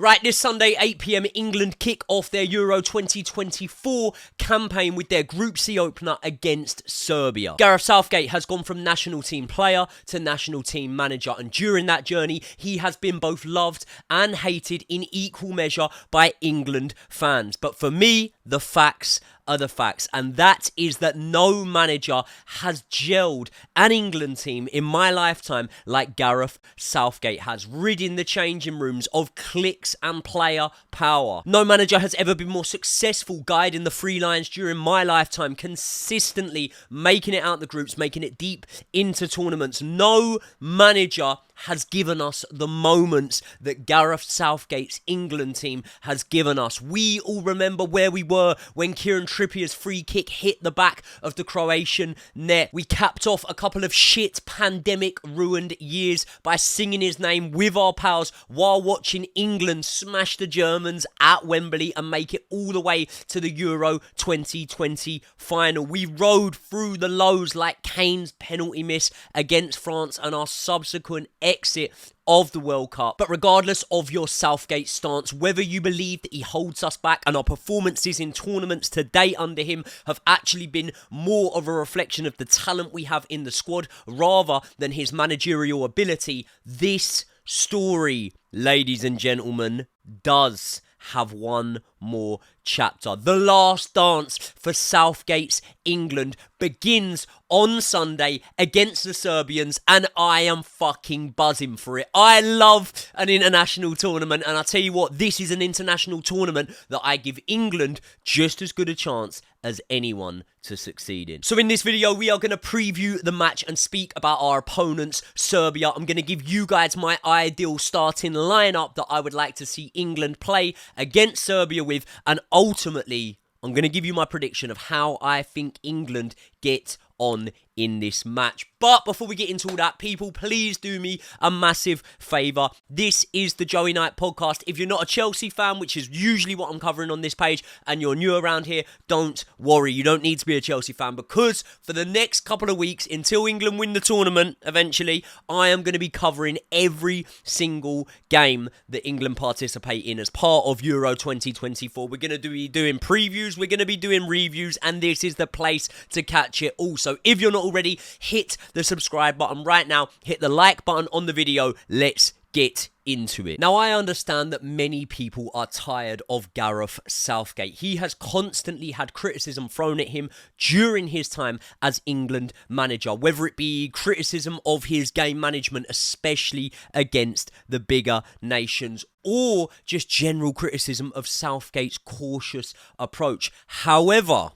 Right, this Sunday, 8 PM, England kick off their Euro 2024 campaign with their Group C opener against Serbia. Gareth Southgate has gone from national team player to national team manager, and during that journey, he has been both loved and hated in equal measure by England fans. But for me, the facts are the facts, and that is that no manager has gelled an England team in my lifetime like Gareth Southgate has, ridding the changing rooms of cliques and player power. No manager has ever been more successful guiding the Three Lions during my lifetime, consistently making it out the groups, making it deep into tournaments. No manager has given us the moments that Gareth Southgate's England team has given us. We all remember where we were when Kieran Trippier's free kick hit the back of the Croatian net. We capped off a couple of shit pandemic-ruined years by singing his name with our pals while watching England smash the Germans at Wembley and make it all the way to the Euro 2020 final. We rode through the lows like Kane's penalty miss against France and our subsequent exit of the World Cup. But regardless of your Southgate stance, whether you believe that he holds us back and our performances in tournaments to date under him have actually been more of a reflection of the talent we have in the squad rather than his managerial ability, this story, ladies and gentlemen, does have one more chapter. The last dance for Southgate's England begins on Sunday against the Serbians, and I am fucking buzzing for it. I love an international tournament, and I tell you what, this is an international tournament that I give England just as good a chance as anyone to succeed in. So in this video, we are going to preview the match and speak about our opponents, Serbia. I'm going to give you guys my ideal starting lineup that I would like to see England play against Serbia with, and ultimately, I'm going to give you my prediction of how I think England get on in this match. But before we get into all that, people, please do me a massive favour. This is the Joey Knight podcast. If you're not a Chelsea fan, which is usually what I'm covering on this page, and you're new around here, don't worry. You don't need to be a Chelsea fan, because for the next couple of weeks, until England win the tournament, eventually, I am going to be covering every single game that England participate in as part of Euro 2024. We're going to be doing previews, we're going to be doing reviews, and this is the place to catch it all. So if you're not already, hit the subscribe button right now, hit the like button on the video. Let's get into it. Now, I understand that many people are tired of Gareth Southgate. He has constantly had criticism thrown at him during his time as England manager, whether it be criticism of his game management, especially against the bigger nations, or just general criticism of Southgate's cautious approach. However,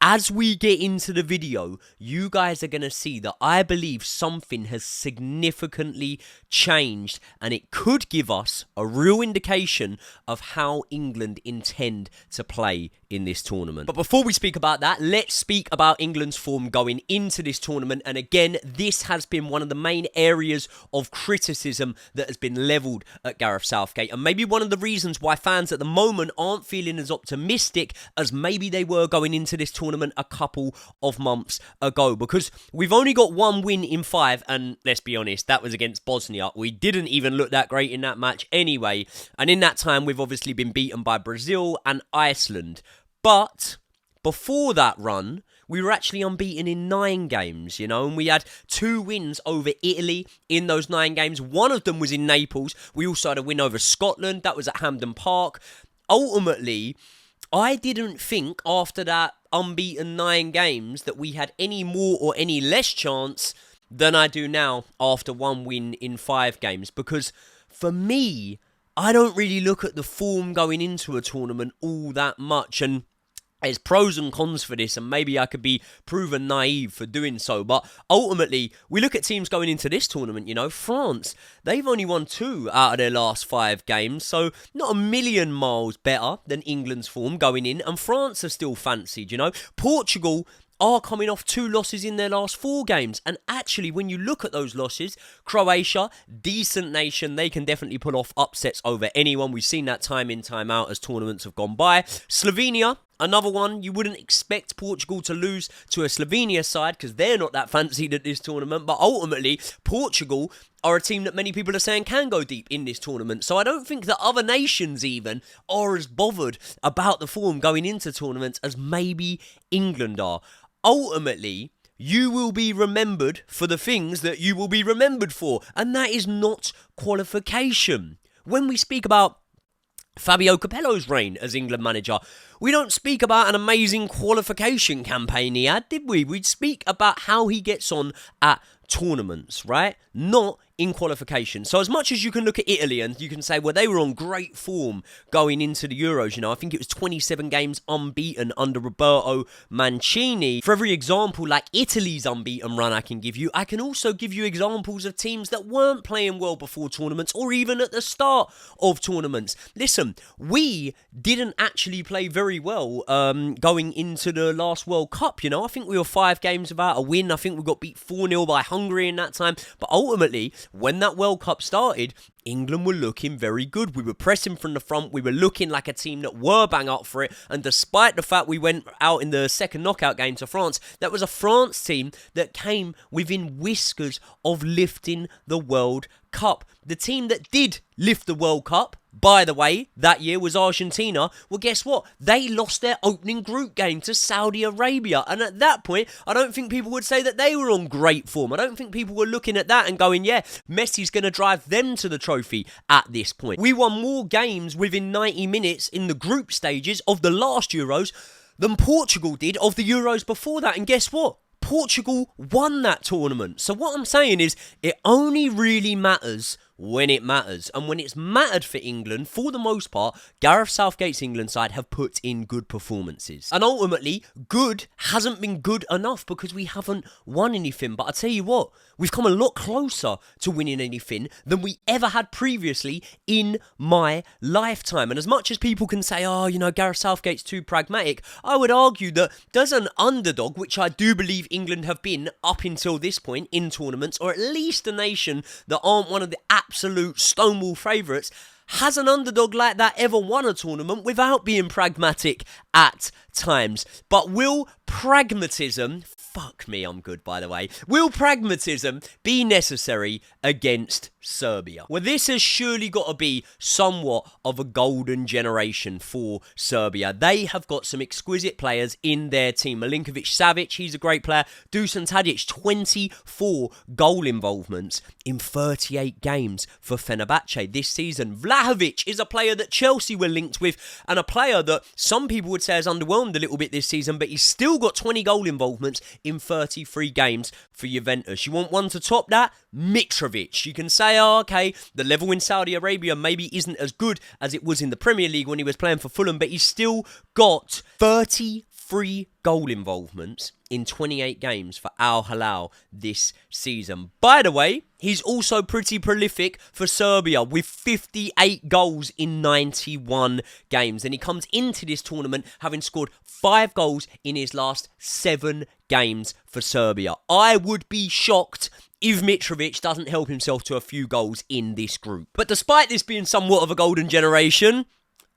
as we get into the video, you guys are going to see that I believe something has significantly changed, and it could give us a real indication of how England intend to play in this tournament. But before we speak about that, let's speak about England's form going into this tournament. And again, this has been one of the main areas of criticism that has been levelled at Gareth Southgate, and maybe one of the reasons why fans at the moment aren't feeling as optimistic as maybe they were going into this tournament a couple of months ago, because we've only got one win in 5, and let's be honest, that was against Bosnia. We didn't even look that great in that match anyway, and in that time we've obviously been beaten by Brazil and Iceland. But before that run, we were actually unbeaten in 9 games, and we had 2 wins over Italy in those 9 games. One of them was in Naples. We also had a win over Scotland. That was at Hampden Park. Ultimately, I didn't think after that unbeaten 9 games that we had any more or any less chance than I do now after 1 win in 5 games. Because for me, I don't really look at the form going into a tournament all that much, and there's pros and cons for this, and maybe I could be proven naive for doing so. But ultimately, we look at teams going into this tournament, France, they've only won 2 out of their last 5 games, so not a million miles better than England's form going in, and France are still fancied, Portugal are coming off 2 losses in their last 4 games. And actually, when you look at those losses, Croatia, decent nation, they can definitely pull off upsets over anyone. We've seen that time in, time out as tournaments have gone by. Slovenia, Another one, you wouldn't expect Portugal to lose to a Slovenia side because they're not that fancied at this tournament. But ultimately, Portugal are a team that many people are saying can go deep in this tournament. So I don't think that other nations even are as bothered about the form going into tournaments as maybe England are. Ultimately, you will be remembered for the things that you will be remembered for, and that is not qualification. When we speak about Fabio Capello's reign as England manager, we don't speak about an amazing qualification campaign he had, did we? We'd speak about how he gets on at tournaments, right? Not in qualification. So as much as you can look at Italy and you can say, well, they were on great form going into the Euros, you know, I think it was 27 games unbeaten under Roberto Mancini. For every example like Italy's unbeaten run I can give you, I can also give you examples of teams that weren't playing well before tournaments or even at the start of tournaments. Listen, we didn't actually play very well going into the last World Cup, you know. I think we were 5 games without a win. I think we got beat 4-0 by Hungary in that time. But ultimately, when that World Cup started, England were looking very good. We were pressing from the front. We were looking like a team that were bang up for it. And despite the fact we went out in the second knockout game to France, that was a France team that came within whiskers of lifting the World Cup. The team that did lift the World Cup, by the way, that year was Argentina. Well, guess what? They lost their opening group game to Saudi Arabia. And at that point, I don't think people would say that they were on great form. I don't think people were looking at that and going, yeah, Messi's going to drive them to the trophy at this point. We won more games within 90 minutes in the group stages of the last Euros than Portugal did of the Euros before that. And guess what? Portugal won that tournament. So what I'm saying is, it only really matters when it matters. And when it's mattered for England, for the most part, Gareth Southgate's England side have put in good performances. And ultimately, good hasn't been good enough because we haven't won anything. But I tell you what, we've come a lot closer to winning anything than we ever had previously in my lifetime. And as much as people can say, oh, you know, Gareth Southgate's too pragmatic, I would argue that does an underdog, which I do believe England have been up until this point in tournaments, or at least a nation that aren't one of the absolute stonewall favourites, has an underdog like that ever won a tournament without being pragmatic at times? But will pragmatism, fuck me, I'm good by the way, will pragmatism be necessary against Serbia? Well, this has surely got to be somewhat of a golden generation for Serbia. They have got some exquisite players in their team. Milinkovic-Savic, he's a great player. Dusan Tadic, 24 goal involvements in 38 games for Fenerbahce this season. Vlahovic is a player that Chelsea were linked with, and a player that some people would say has underwhelmed a little bit this season, but he's still got 20 goal involvements in 33 games for Juventus. You want one to top that? Mitrovic. You can say, oh, okay, the level in Saudi Arabia maybe isn't as good as it was in the Premier League when he was playing for Fulham, but he's still got 33 goal involvements in 28 games for Al Hilal this season. By the way, he's also pretty prolific for Serbia with 58 goals in 91 games. And he comes into this tournament having scored 5 goals in his last 7 games for Serbia. I would be shocked if Mitrovic doesn't help himself to a few goals in this group. But despite this being somewhat of a golden generation,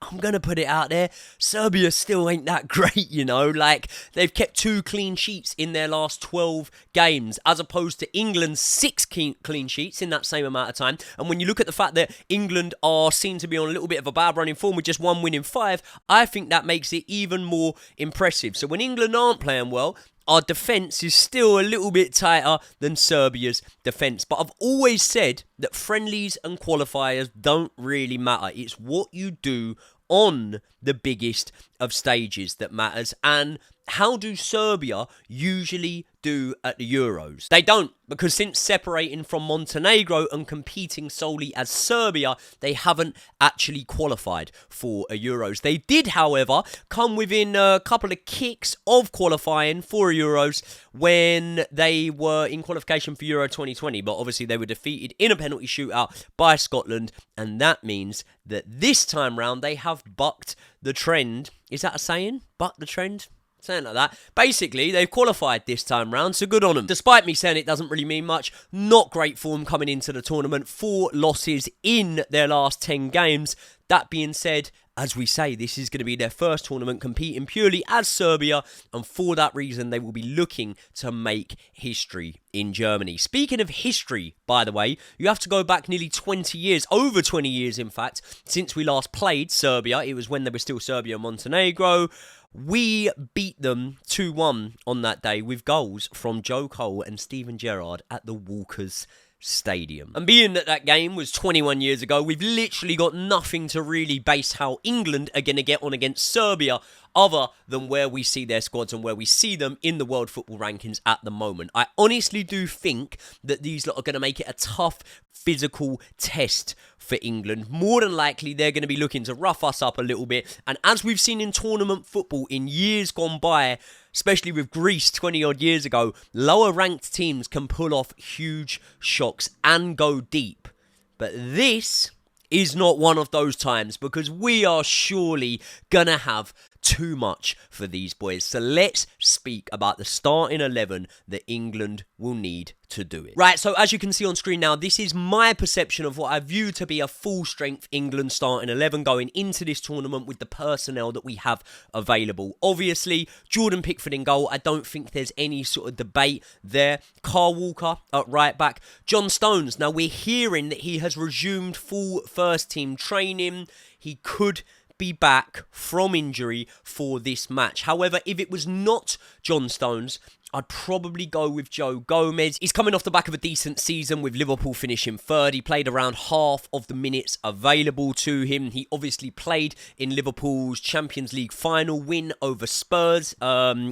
I'm going to put it out there, Serbia still ain't that great, you know. Like, they've kept 2 clean sheets in their last 12 games, as opposed to England's 6 clean sheets in that same amount of time. And when you look at the fact that England are seen to be on a little bit of a bad running form with just 1 win in 5, I think that makes it even more impressive. So when England aren't playing well, our defence is still a little bit tighter than Serbia's defence. But I've always said that friendlies and qualifiers don't really matter. It's what you do on the biggest of stages that matters. And how do Serbia usually do at the Euros? They don't, because since separating from Montenegro and competing solely as Serbia, they haven't actually qualified for a Euros. They did, however, come within a couple of kicks of qualifying for Euros when they were in qualification for Euro 2020, but obviously they were defeated in a penalty shootout by Scotland, and that means that this time round they have bucked the trend. Is that a saying? Buck the trend? Something like that. Basically, they've qualified this time round, so good on them. Despite me saying it doesn't really mean much, not great form coming into the tournament. 4 losses in their last 10 games. That being said, as we say, this is going to be their first tournament competing purely as Serbia, and for that reason, they will be looking to make history in Germany. Speaking of history, by the way, you have to go back nearly 20 years, over 20 years in fact, since we last played Serbia. It was when they were still Serbia and Montenegro. We beat them 2-1 on that day with goals from Joe Cole and Steven Gerrard at the Walkers Stadium. And being that that game was 21 years ago, we've literally got nothing to really base how England are going to get on against Serbia other than where we see their squads and where we see them in the world football rankings at the moment. I honestly do think that these lot are going to make it a tough physical test for England. More than likely, they're going to be looking to rough us up a little bit. And as we've seen in tournament football in years gone by, especially with Greece 20 odd years ago, lower ranked teams can pull off huge shocks and go deep. But this is not one of those times, because we are surely gonna have too much for these boys. So let's speak about the starting 11 that England will need to do it. Right, so as you can see on screen now, this is my perception of what I view to be a full-strength England starting 11 going into this tournament with the personnel that we have available. Obviously, Jordan Pickford in goal. I don't think there's any sort of debate there. Kyle Walker at right back. John Stones. Now, we're hearing that he has resumed full first-team training. He could be back from injury for this match. However, if it was not John Stones, I'd probably go with Joe Gomez. He's coming off the back of a decent season with Liverpool finishing third. He played around half of the minutes available to him. He obviously played in Liverpool's Champions League final win over Spurs.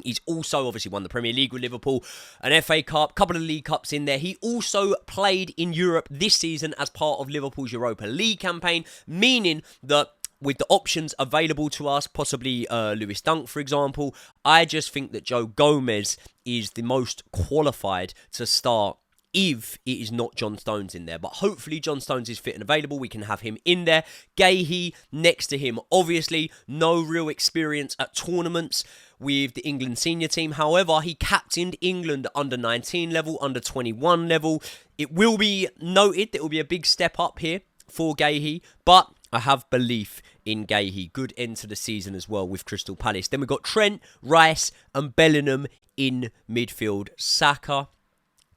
He's also obviously won the Premier League with Liverpool, an FA Cup, couple of League Cups in there. He also played in Europe this season as part of Liverpool's Europa League campaign, meaning that with the options available to us, possibly Lewis Dunk, for example, I just think that Joe Gomez is the most qualified to start if it is not John Stones in there. But hopefully John Stones is fit and available. We can have him in there. Gahey next to him. Obviously, no real experience at tournaments with the England senior team. However, he captained England at under 19 level, under 21 level. It will be noted that it will be a big step up here for Gahey, but I have belief in Gahey. Good end to the season as well with Crystal Palace. Then we've got Trent, Rice and Bellingham in midfield. Saka,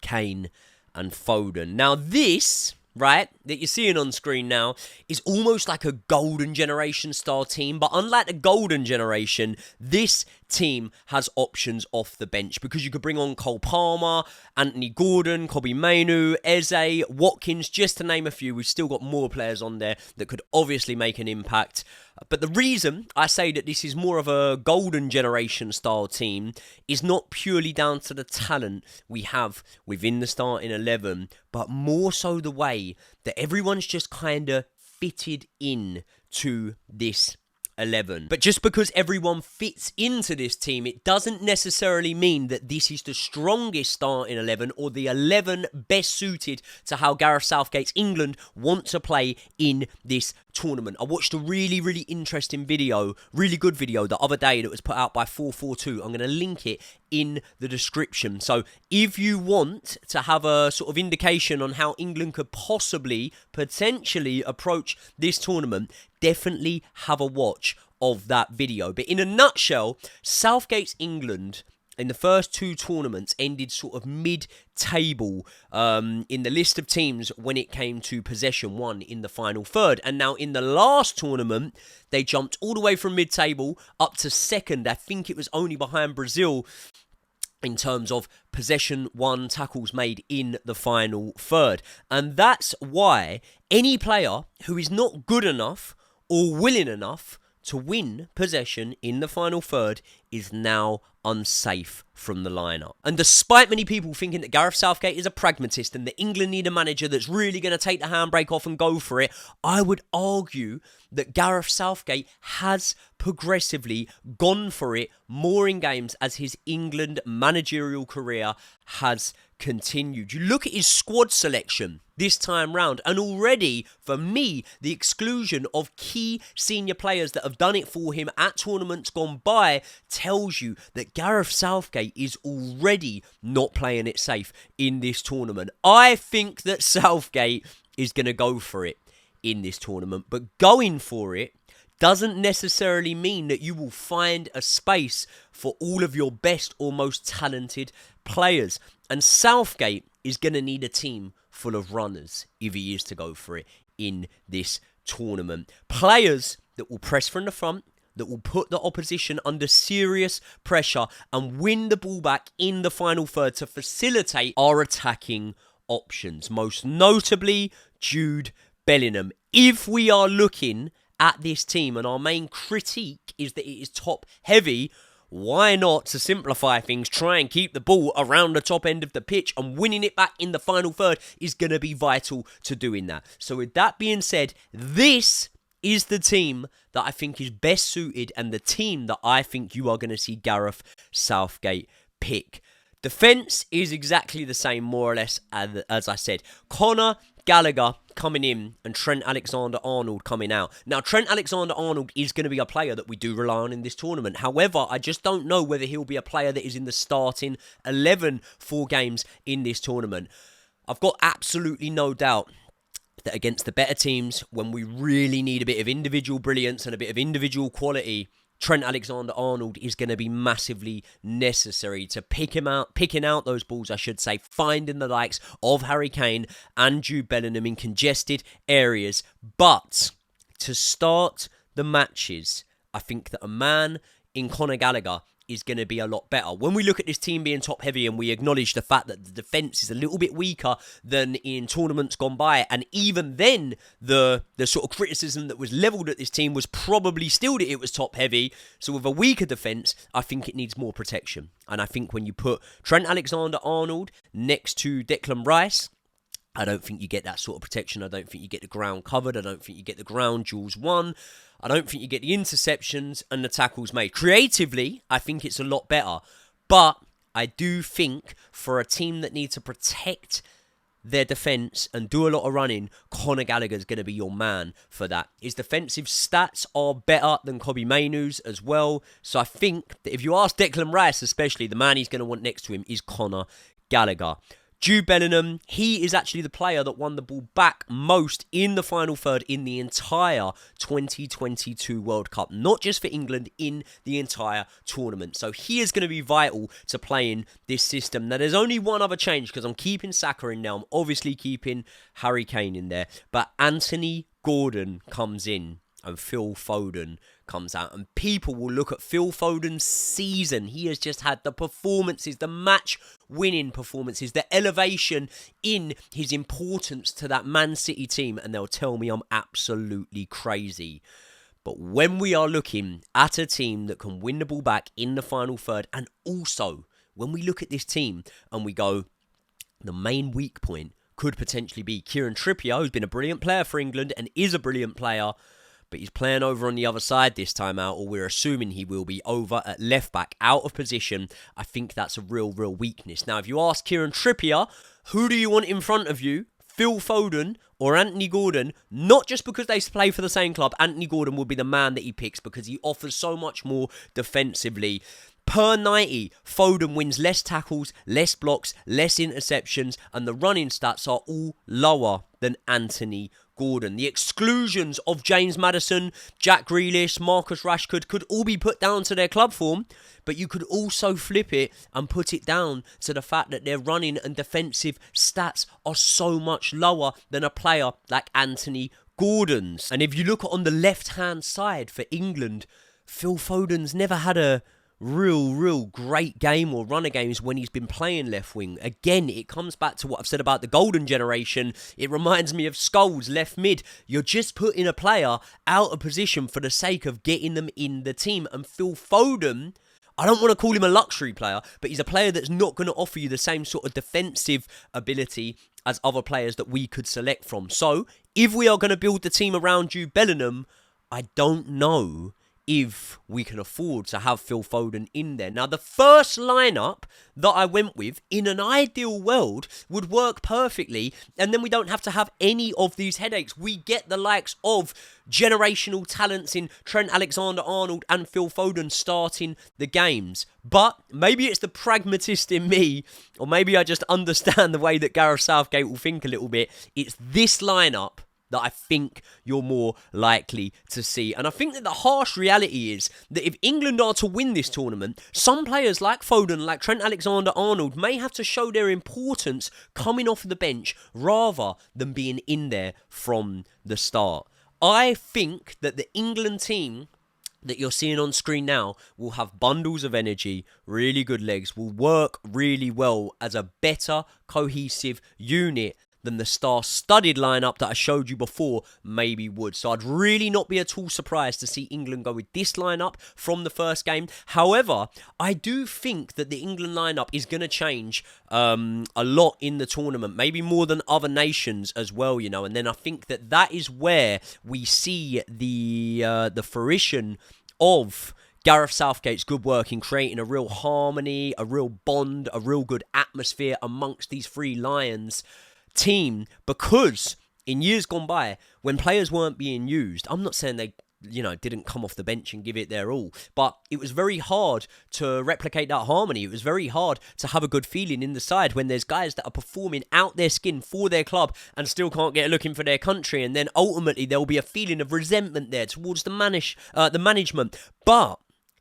Kane and Foden. Now this, right, that you're seeing on screen now is almost like a golden generation style team. But unlike the golden generation, this team has options off the bench, because you could bring on Cole Palmer, Anthony Gordon, Kobbie Mainoo, Eze, Watkins, just to name a few. We've still got more players on there that could obviously make an impact. But the reason I say that this is more of a golden generation style team is not purely down to the talent we have within the starting 11, but more so the way that everyone's just kind of fitted in to this 11. But just because everyone fits into this team, it doesn't necessarily mean that this is the strongest starting 11 or the 11 best suited to how Gareth Southgate's England want to play in this tournament. I watched a really interesting video, really good video the other day that was put out by FourFourTwo. I'm going to link it in the description. So if you want to have a sort of indication on how England could potentially approach this tournament, definitely have a watch of that video. But in a nutshell, Southgate's England in the first 2 tournaments ended sort of mid-table in the list of teams when it came to possession won in the final third. And now in the last tournament, they jumped all the way from mid-table up to second. I think it was only behind Brazil in terms of possession won, tackles made in the final third. And that's why any player who is not good enough or willing enough to win possession in the final third is now unsafe from the lineup. And despite many people thinking that Gareth Southgate is a pragmatist and that England need a manager that's really going to take the handbrake off and go for it, I would argue that Gareth Southgate has progressively gone for it more in games as his England managerial career has continued. You look at his squad selection. this time round. And already, for me, the exclusion of key senior players that have done it for him at tournaments gone by tells you that Gareth Southgate is already not playing it safe in this tournament. I think that Southgate is going to go for it in this tournament, but going for it doesn't necessarily mean that you will find a space for all of your best or most talented players. And Southgate is going to need a team full of runners if he is to go for it in this tournament. Players that will press from the front, that will put the opposition under serious pressure and win the ball back in the final third to facilitate our attacking options. Most notably, Jude Bellingham. If we are looking at this team and our main critique is that it is top heavy, why not, to simplify things, try and keep the ball around the top end of the pitch, and winning it back in the final third is going to be vital to doing that. So with that being said, this is the team that I think is best suited and the team that I think you are going to see Gareth Southgate pick. Defence is exactly the same, more or less, as I said. Conor Gallagher coming in and Trent Alexander-Arnold coming out. Now, Trent Alexander-Arnold is going to be a player that we do rely on in this tournament. However, I just don't know whether he'll be a player that is in the starting 11 for games in this tournament. I've got absolutely no doubt that against the better teams, when we really need a bit of individual brilliance and a bit of individual quality, Trent Alexander-Arnold is going to be massively necessary to picking out those balls, I should say, finding the likes of Harry Kane and Jude Bellingham in congested areas. But to start the matches, I think that a man in Conor Gallagher is going to be a lot better. When we look at this team being top heavy and we acknowledge the fact that the defence is a little bit weaker than in tournaments gone by, and even then the sort of criticism that was levelled at this team was probably still that it was top heavy. So with a weaker defence, I think it needs more protection. And I think when you put Trent Alexander-Arnold next to Declan Rice, I don't think you get that sort of protection. I don't think you get the ground covered. I don't think you get the ground duels won. I don't think you get the interceptions and the tackles made. Creatively, I think it's a lot better. But I do think for a team that needs to protect their defence and do a lot of running, Conor Gallagher is going to be your man for that. His defensive stats are better than Kobbie Mainoo's as well. So I think that if you ask Declan Rice especially, the man he's going to want next to him is Conor Gallagher. Jude Bellingham, he is actually the player that won the ball back most in the final third in the entire 2022 World Cup. Not just for England, in the entire tournament. So he is going to be vital to playing this system. Now, there's only one other change because I'm keeping Saka in now. I'm obviously keeping Harry Kane in there. But Anthony Gordon comes in and Phil Foden comes out, and people will look at Phil Foden's season. He has just had the performances, the match-winning performances, the elevation in his importance to that Man City team, and they'll tell me I'm absolutely crazy. But when we are looking at a team that can win the ball back in the final third, and also when we look at this team and we go, the main weak point could potentially be Kieran Trippier, who's been a brilliant player for England and is a brilliant player, but he's playing over on the other side this time out, or we're assuming he will be over at left back, out of position. I think that's a real weakness. Now, if you ask Kieran Trippier, who do you want in front of you, Phil Foden or Anthony Gordon, not just because they play for the same club, Anthony Gordon will be the man that he picks because he offers so much more defensively. Per 90, Foden wins less tackles, less blocks, less interceptions, and the running stats are all lower than Anthony Gordon. The exclusions of James Maddison, Jack Grealish, Marcus Rashford could all be put down to their club form, but you could also flip it and put it down to the fact that their running and defensive stats are so much lower than a player like Anthony Gordon's. And if you look on the left-hand side for England, Phil Foden's never had a real great game or run of games when he's been playing left wing. Again, it comes back to what I've said about the golden generation. It reminds me of Scholes, left mid. You're just putting a player out of position for the sake of getting them in the team. And Phil Foden, I don't want to call him a luxury player, but he's a player that's not going to offer you the same sort of defensive ability as other players that we could select from. So, if we are going to build the team around Jude Bellingham, I don't know if we can afford to have Phil Foden in there. Now, the first lineup that I went with, in an ideal world, would work perfectly, and then we don't have to have any of these headaches. We get the likes of generational talents in Trent Alexander-Arnold and Phil Foden starting the games. But maybe it's the pragmatist in me, or maybe I just understand the way that Gareth Southgate will think a little bit. It's this lineup that I think you're more likely to see. And I think that the harsh reality is that if England are to win this tournament, some players like Foden, like Trent Alexander-Arnold, may have to show their importance coming off the bench rather than being in there from the start. I think that the England team that you're seeing on screen now will have bundles of energy, really good legs, will work really well as a better cohesive unit than the star-studded lineup that I showed you before maybe would. So I'd really not be at all surprised to see England go with this lineup from the first game. However, I do think that the England lineup is going to change a lot in the tournament, maybe more than other nations as well, you know. And then I think that that is where we see the fruition of Gareth Southgate's good work in creating a real harmony, a real bond, a real good atmosphere amongst these three Lions team. Because in years gone by, when players weren't being used, I'm not saying they didn't come off the bench and give it their all, but it was very hard to replicate that harmony. It was very hard to have a good feeling in the side when there's guys that are performing out their skin for their club and still can't get a look in for their country, and then ultimately there will be a feeling of resentment there towards the management. But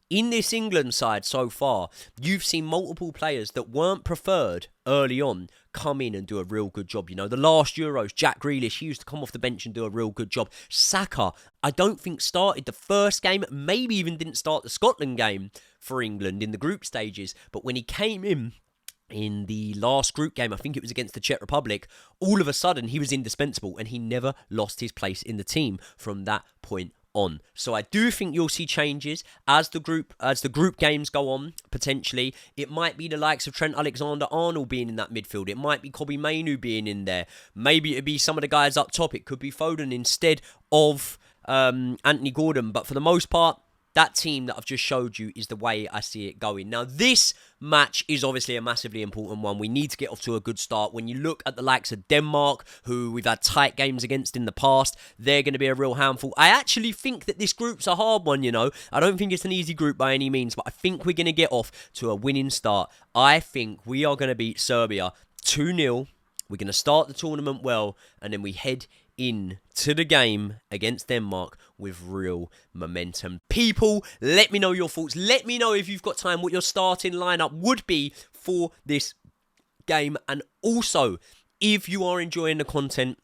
in this England side so far, you've seen multiple players that weren't preferred early on come in and do a real good job. You know, the last Euros, Jack Grealish, he used to come off the bench and do a real good job. Saka, I don't think started the first game, maybe even didn't start the Scotland game for England in the group stages. But when he came in the last group game, I think it was against the Czech Republic, all of a sudden he was indispensable and he never lost his place in the team from that point on. So I do think you'll see changes as the group games go on, potentially. It might be the likes of Trent Alexander-Arnold being in that midfield. It might be Kobbie Mainoo being in there. Maybe it'd be some of the guys up top. It could be Foden instead of Anthony Gordon. But for the most part, that team that I've just showed you is the way I see it going. Now, this match is obviously a massively important one. We need to get off to a good start. When you look at the likes of Denmark, who we've had tight games against in the past, they're going to be a real handful. I actually think that this group's a hard one, you know. I don't think it's an easy group by any means, but I think we're going to get off to a winning start. I think we are going to beat Serbia 2-0. We're going to start the tournament well, and then we head into the game against Denmark with real momentum. People, let me know your thoughts. Let me know if you've got time what your starting lineup would be for this game. And also, if you are enjoying the content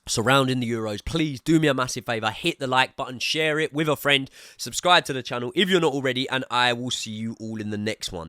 surrounding the Euros, please do me a massive favour. Hit the like button, share it with a friend, subscribe to the channel if you're not already, and I will see you all in the next one.